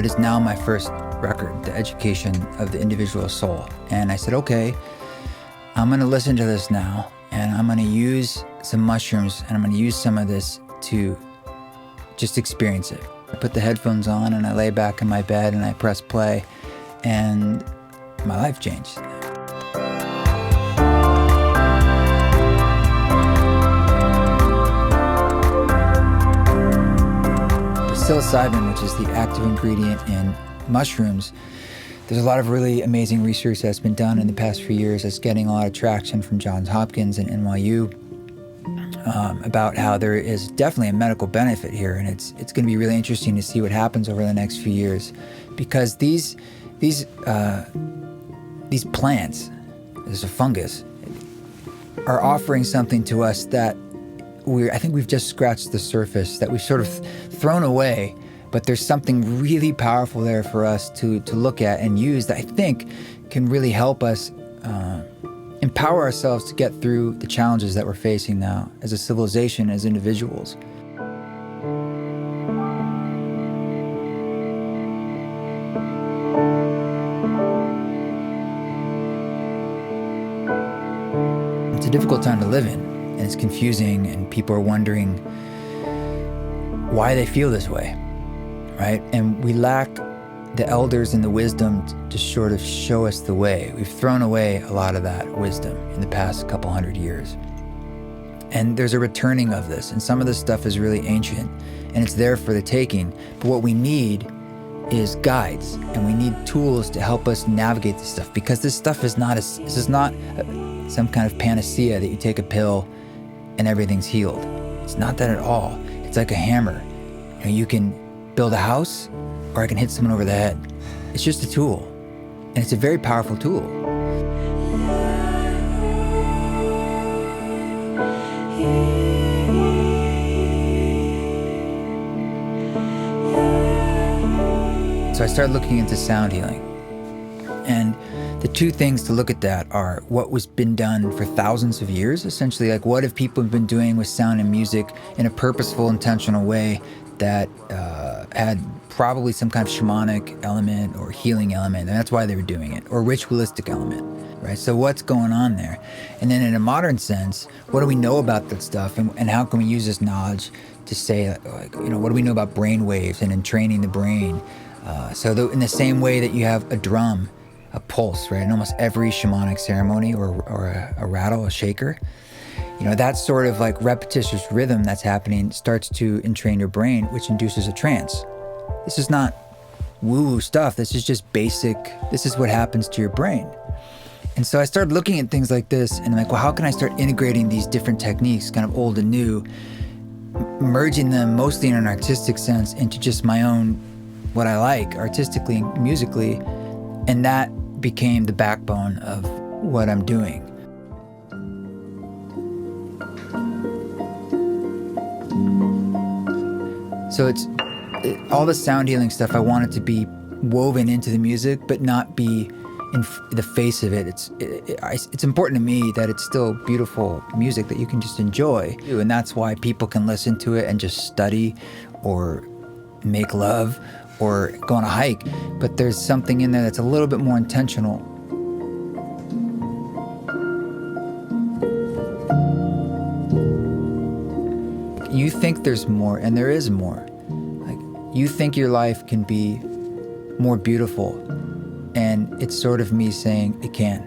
what is now my first record, The Education of the Individual Soul. And I said, okay, I'm going to listen to this now, and I'm going to use some mushrooms, and I'm going to use some of this to just experience it. I put the headphones on, and I lay back in my bed, and I press play, and my life changed. Psilocybin, which is the active ingredient in mushrooms, there's a lot of really amazing research that's been done in the past few years that's getting a lot of traction from Johns Hopkins and NYU about how there is definitely a medical benefit here, and it's going to be really interesting to see what happens over the next few years, because these plants, as a fungus, are offering something to us that I think we've just scratched the surface, that we've sort of thrown away, but there's something really powerful there for us to look at and use that I think can really help us empower ourselves to get through the challenges that we're facing now as a civilization, as individuals. It's a difficult time to live in, and it's confusing, and people are wondering why they feel this way, right? And we lack the elders and the wisdom to sort of show us the way. We've thrown away a lot of that wisdom in the past couple hundred years. And there's a returning of this, and some of this stuff is really ancient, and it's there for the taking. But what we need is guides, and we need tools to help us navigate this stuff, because this stuff is not some kind of panacea that you take a pill and everything's healed. It's not that at all. It's like a hammer. You can build a house, or I can hit someone over the head. It's just a tool, and it's a very powerful tool. So I started looking into sound healing. And the two things to look at that are what was been done for thousands of years, essentially, like what have people been doing with sound and music in a purposeful, intentional way that had probably some kind of shamanic element or healing element, and that's why they were doing it, or ritualistic element, right? So what's going on there? And then in a modern sense, what do we know about that stuff, and how can we use this knowledge to say, like, what do we know about brain waves and in training the brain? In the same way that you have a drum, a pulse, right? In almost every shamanic ceremony, or a rattle, a shaker, that sort of like repetitious rhythm that's happening starts to entrain your brain, which induces a trance. This is not woo-woo stuff. This is just basic. This is what happens to your brain. And so I started looking at things like this, and I'm like, well, how can I start integrating these different techniques, kind of old and new, merging them mostly in an artistic sense into just my own, what I like artistically and musically, and that became the backbone of what I'm doing. So all the sound healing stuff, I want it to be woven into the music, but not be in the face of it. It's important to me that it's still beautiful music that you can just enjoy. And that's why people can listen to it and just study or make love or go on a hike. But there's something in there that's a little bit more intentional. You think there's more, and there is more. Like, you think your life can be more beautiful, and it's sort of me saying it can.